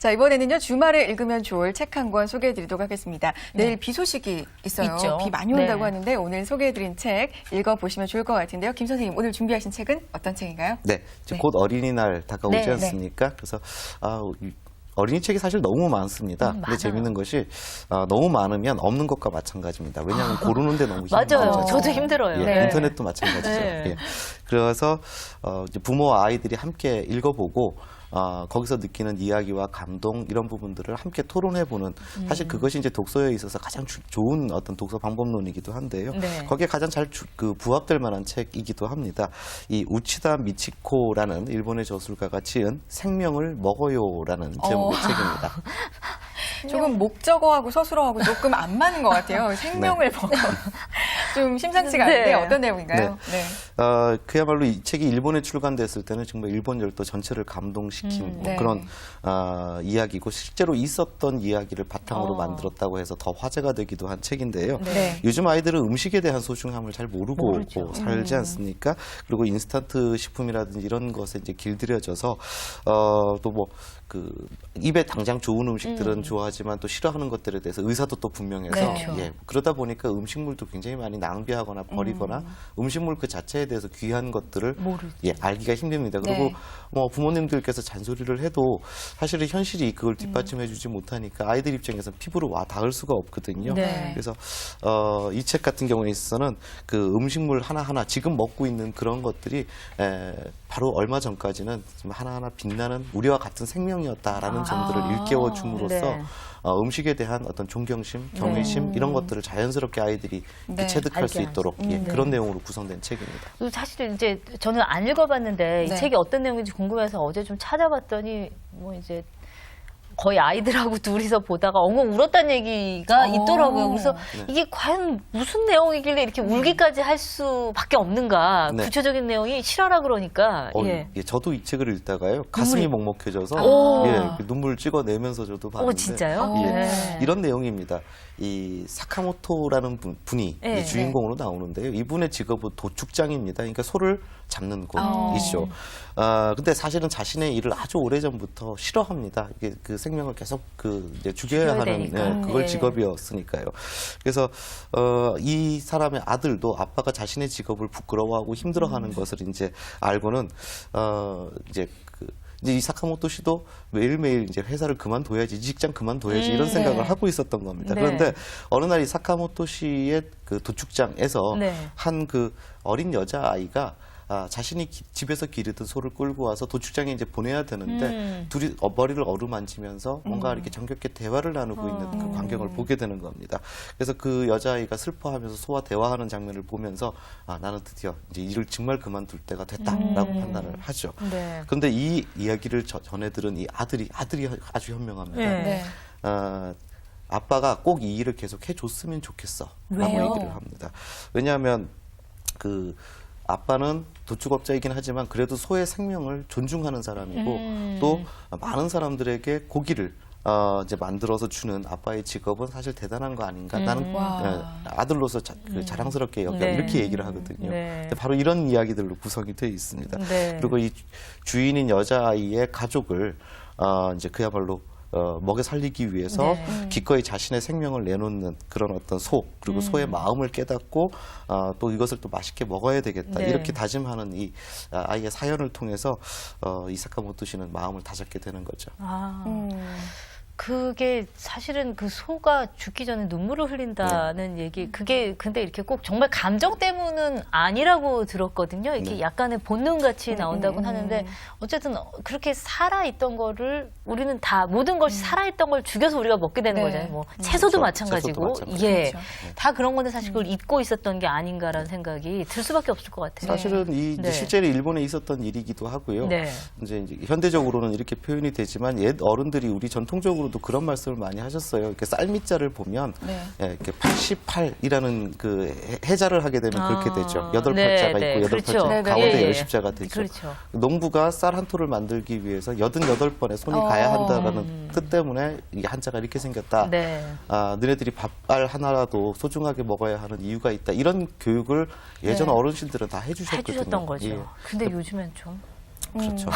자, 이번에는요, 주말에 읽으면 좋을 책 한 권 소개해드리도록 하겠습니다. 내일 비 소식이 있어요. 있죠. 비 많이 온다고 네. 하는데 오늘 소개해드린 책 읽어보시면 좋을 것 같은데요. 김 선생님, 오늘 준비하신 책은 어떤 책인가요? 네, 이제 네. 곧 어린이날 다가오지 네, 않습니까? 그래서 어린이 책이 사실 너무 많습니다. 근데 많아요. 재밌는 것이 너무 많으면 없는 것과 마찬가지입니다. 왜냐하면 고르는데 너무 맞아요. 힘들죠. 저도 힘들어요. 예, 네. 인터넷도 마찬가지죠. 네. 예. 그래서 이제 부모와 아이들이 함께 읽어보고 거기서 느끼는 이야기와 감동 이런 부분들을 함께 토론해보는 사실 그것이 이제 독서에 있어서 가장 좋은 어떤 독서 방법론이기도 한데요. 네. 거기에 가장 잘 부합될 만한 책이기도 합니다. 이 우치다 미치코라는 일본의 저술가가 지은 생명을 먹어요라는 제목의 책입니다. 조금 목적어하고 서술어하고 조금 안 맞는 것 같아요. 생명을 먹어. 좀 심상치가 않은데 네. 어떤 내용인가요? 네. 그야말로 이 책이 일본에 출간됐을 때는 정말 일본 열도 전체를 감동시킨 뭐 네. 그런 이야기고 실제로 있었던 이야기를 바탕으로 만들었다고 해서 더 화제가 되기도 한 책인데요. 네. 요즘 아이들은 음식에 대한 소중함을 잘 모르고 모르죠. 살지 않습니까? 그리고 인스턴트 식품이라든지 이런 것에 이제 길들여져서 또 뭐 입에 당장 좋은 음식들은 좋아하지만 또 싫어하는 것들에 대해서 의사도 또 분명해서 그렇죠. 예, 그러다 보니까 음식물도 굉장히 많이 낭비하거나 버리거나 음식물 그 자체에 대해서 귀한 것들을 모르죠. 예, 알기가 힘듭니다. 그리고 네. 뭐 부모님들께서 잔소리를 해도 사실은 현실이 그걸 뒷받침해주지 못하니까 아이들 입장에서는 피부로 와 닿을 수가 없거든요. 네. 그래서 이 책 같은 경우에 있어서는 그 음식물 하나하나 지금 먹고 있는 그런 것들이 바로 얼마 전까지는 좀 하나하나 빛나는 우리와 같은 생명이었다라는 점들을 일깨워 줌으로써 네. 음식에 대한 어떤 존경심, 경외심 이런 것들을 자연스럽게 아이들이 네. 체득할 수 알게 있도록 예, 그런 내용으로 구성된 책입니다. 사실 이제 저는 안 읽어봤는데 네. 이 책이 어떤 내용인지 궁금해서 어제 좀 찾아봤더니 뭐 이제 거의 아이들하고 둘이서 보다가 엉엉 울었다는 얘기가 있더라고요. 그래서 이게 과연 무슨 내용이길래 이렇게 울기까지 할 수밖에 없는가. 네. 구체적인 내용이 실화라 그러니까. 예. 예, 저도 이 책을 읽다가요 가슴이 먹먹해져서 오. 예, 눈물 찍어내면서 저도 봤는데 진짜요? 예, 네. 이런 내용입니다. 이 사카모토라는 분이 네. 이 주인공으로 나오는데요. 이분의 직업은 도축장입니다. 그러니까 소를 잡는 곳이죠. 근데 사실은 자신의 일을 아주 오래전부터 싫어합니다. 이게 그 생명을 계속 이제 죽여야 하는 되니까. 그걸 네. 직업이었으니까요. 그래서 이 사람의 아들도 아빠가 자신의 직업을 부끄러워하고 힘들어하는 것을 이제 알고는 이제 이 사카모토 씨도 매일매일 이제 회사를 그만둬야지, 직장 그만둬야지 이런 생각을 하고 있었던 겁니다. 네. 그런데 어느 날 이 사카모토 씨의 그 도축장에서 네. 한 그 어린 여자아이가 자신이 집에서 기르던 소를 끌고 와서 도축장에 이제 보내야 되는데 둘이 머리를 어루만지면서 뭔가 이렇게 정겹게 대화를 나누고 있는 그 광경을 보게 되는 겁니다. 그래서 그 여자아이가 슬퍼하면서 소와 대화하는 장면을 보면서 나는 드디어 이제 일을 정말 그만둘 때가 됐다라고 판단을 하죠. 네. 그런데 이 이야기를 전해 들은 이 아들이 아주 현명합니다. 네. 네. 아빠가 꼭 이 일을 계속 해줬으면 좋겠어. 라고 왜요? 얘기를 합니다. 왜냐하면 아빠는 도축업자이긴 하지만 그래도 소의 생명을 존중하는 사람이고 또 많은 사람들에게 고기를 이제 만들어서 주는 아빠의 직업은 사실 대단한 거 아닌가. 나는 아들로서 자랑스럽게 여겨 네. 이렇게 얘기를 하거든요. 네. 근데 바로 이런 이야기들로 구성이 되어 있습니다. 네. 그리고 이 주인인 여자아이의 가족을 이제 그야말로 먹여 살리기 위해서 네. 기꺼이 자신의 생명을 내놓는 그런 어떤 소 그리고 소의 마음을 깨닫고 또 이것을 또 맛있게 먹어야 되겠다 네. 이렇게 다짐하는 이 아이의 사연을 통해서 이 사카모토 씨는 마음을 다잡게 되는 거죠. 그게 사실은 그 소가 죽기 전에 눈물을 흘린다는 얘기, 그게 근데 이렇게 꼭 정말 감정 때문은 아니라고 들었거든요. 이게 네. 약간의 본능같이 나온다고는 하는데 어쨌든 그렇게 살아있던 거를 우리는 다 모든 것이 살아있던 걸 죽여서 우리가 먹게 되는 네. 거잖아요. 뭐 채소도 그렇죠. 마찬가지고. 채소도 마찬가지죠. 예. 그렇죠. 다 그런 건데 사실 그걸 잊고 있었던 게 아닌가라는 생각이 들 수밖에 없을 것 같아요. 사실은 이 이제 네. 실제로 일본에 있었던 일이기도 하고요. 네. 이제 현대적으로는 이렇게 표현이 되지만 옛 어른들이 우리 전통적으로도 그런 말씀을 많이 하셨어요. 이렇게 쌀밑자를 보면 네. 이렇게 88이라는 그 해자를 하게 되면 그렇게 되죠. 여덟 네, 팔자가 네, 있고 여덟 그렇죠. 팔자 네, 네. 가운데 예, 예. 열십자가 되죠. 그렇죠. 농부가 쌀 한 톨을 만들기 위해서 88번의 손이 가야 한다라는 뜻 때문에 이 한자가 이렇게 생겼다. 네. 너네들이 밥알 하나라도 소중하게 먹어야 하는 이유가 있다. 이런 교육을 예전 네. 어르신들은 다 해주셨거든요. 해주셨던 거죠. 예. 근데 요즘엔 좀. 그렇죠.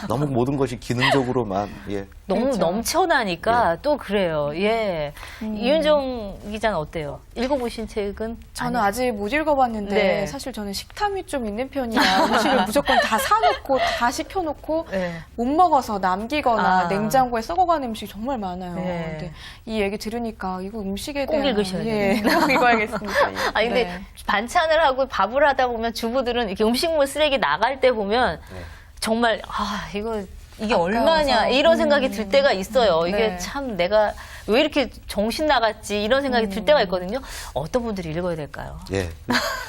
너무 모든 것이 기능적으로만 예. 너무 그렇죠. 넘쳐나니까 또 그래요. 예. 이윤정 기자는 어때요? 읽어보신 책은? 저는 아니- 아직 못 읽어봤는데 네. 사실 저는 식탐이 좀 있는 편이라 음식을 무조건 다 사놓고 다 시켜놓고 네. 못 먹어서 남기거나 아. 냉장고에 썩어가는 음식이 정말 많아요. 네. 근데 이 얘기 들으니까 이거 음식에 꼭 대한 읽으셔야 예, 꼭 읽어야겠습니다. 아니 근데 네. 반찬을 하고 밥을 하다 보면 주부들은 이렇게 음식물 쓰레기 나갈 때 보면 네. 정말 이게 아까워서. 얼마냐 이런 생각이 들 때가 있어요. 이게 네. 참 내가 왜 이렇게 정신 나갔지 이런 생각이 들 때가 있거든요. 어떤 분들이 읽어야 될까요? 예.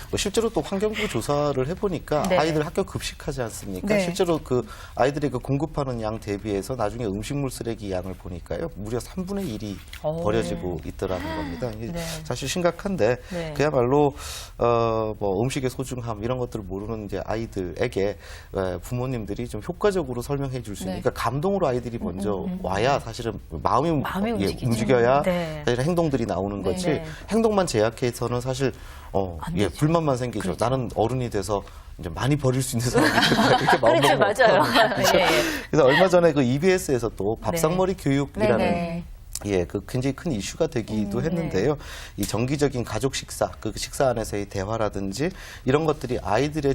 뭐 실제로 또 환경부 조사를 해보니까 네. 아이들 학교 급식하지 않습니까? 네. 실제로 그 아이들이 그 공급하는 양 대비해서 나중에 음식물 쓰레기 양을 보니까요. 무려 3분의 1이 오. 버려지고 있더라는 겁니다. 이게 네. 사실 심각한데 네. 그야말로 뭐 음식의 소중함 이런 것들을 모르는 이제 아이들에게 부모님들이 좀 효과적으로 설명해 줄 수 있는 네. 그러니까 감동으로 아이들이 먼저 와야 사실은 마음이 움직이죠. 움직여야 네. 사실 행동들이 나오는 네. 거지 네. 행동만 제약해서는 사실 안 예, 되죠. 불만만 생기죠. 그렇죠. 나는 어른이 돼서 이제 많이 버릴 수 있는 사람이 됐다. 이렇게 마음 그렇죠, 먹으면 맞아요. 어떡하나. 그렇죠? 예, 예. 그래서 얼마 전에 그 EBS에서 또 밥상머리 교육이라는 네네. 예, 그 굉장히 큰 이슈가 되기도 했는데요. 이 정기적인 가족 식사, 그 식사 안에서의 대화라든지 이런 것들이 아이들의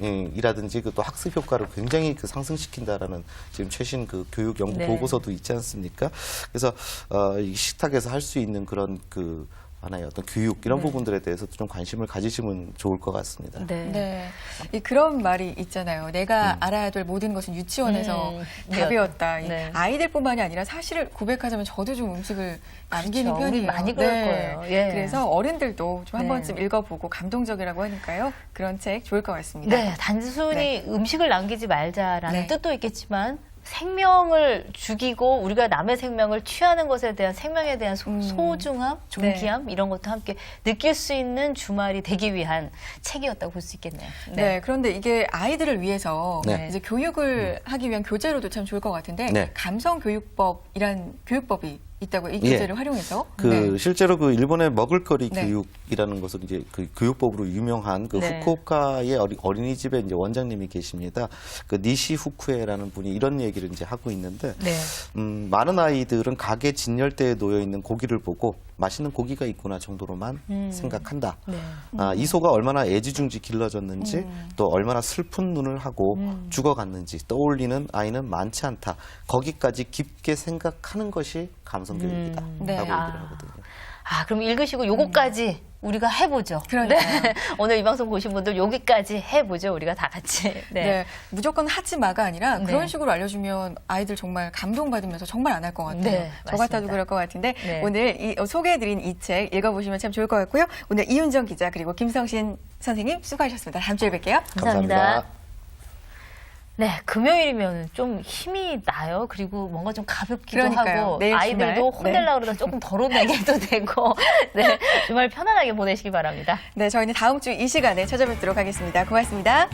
지능이라든지 그 또 학습 효과를 굉장히 그 상승시킨다라는 지금 최신 그 교육 연구 네. 보고서도 있지 않습니까? 그래서 이 식탁에서 할 수 있는 그런 그 하나의 어떤 교육 이런 부분들에 대해서 좀 관심을 가지시면 좋을 것 같습니다. 네. 네. 그런 말이 있잖아요. 내가 알아야 될 모든 것은 유치원에서 다 네. 배웠다. 이 네. 아이들뿐만이 아니라 사실을 고백하자면 저도 좀 음식을 남기는 그렇죠. 우리 편이에요. 많이 그럴 거예요. 예. 그래서 어른들도 좀 한 네. 번쯤 읽어보고 감동적이라고 하니까요. 그런 책 좋을 것 같습니다. 네, 단순히 음식을 남기지 말자라는 네. 뜻도 있겠지만 생명을 죽이고 우리가 남의 생명을 취하는 것에 대한 생명에 대한 소중함, 존귀함 이런 것도 함께 느낄 수 있는 주말이 되기 위한 책이었다고 볼 수 있겠네요. 네. 그런데 이게 아이들을 위해서 네. 이제 교육을 하기 위한 교재로도 참 좋을 것 같은데 네. 감성교육법이란 교육법이 있다고 이 예. 교재를 활용해서 그 네. 실제로 그 일본의 먹을거리 네. 교육이라는 것은 이제 그 교육법으로 유명한 그 네. 후쿠오카의 어린이집에 이제 원장님이 계십니다. 그 니시 후쿠에라는 분이 이런 얘기를 이제 하고 있는데 네. 많은 아이들은 가게 진열대에 놓여 있는 고기를 보고 맛있는 고기가 있구나 정도로만 생각한다. 네. 이 소가 얼마나 애지중지 길러졌는지 또 얼마나 슬픈 눈을 하고 죽어갔는지 떠올리는 아이는 많지 않다. 거기까지 깊게 생각하는 것이 감성교육이다. 네. 라고 얘기를 아. 하거든요. 그럼 읽으시고 요거까지 우리가 해보죠. 그러니까요. 네. 오늘 이 방송 보신 분들 여기까지 해보죠. 우리가 다 같이. 네. 무조건 하지 마가 아니라 네. 그런 식으로 알려주면 아이들 정말 감동받으면서 정말 안 할 것 같아요. 네, 저 같아도 맞습니다. 그럴 것 같은데 네. 오늘 소개해드린 이 책 읽어보시면 참 좋을 것 같고요. 오늘 이윤정 기자 그리고 김성신 선생님 수고하셨습니다. 다음 주에 뵐게요. 감사합니다. 네, 금요일이면 좀 힘이 나요. 그리고 뭔가 좀 가볍기도 그러니까요. 하고 내일 아이들도 주말. 혼내려고 그러다 조금 덜어내게도 되고 네, 주말 편안하게 보내시기 바랍니다. 네, 저희는 다음 주 이 시간에 찾아뵙도록 하겠습니다. 고맙습니다.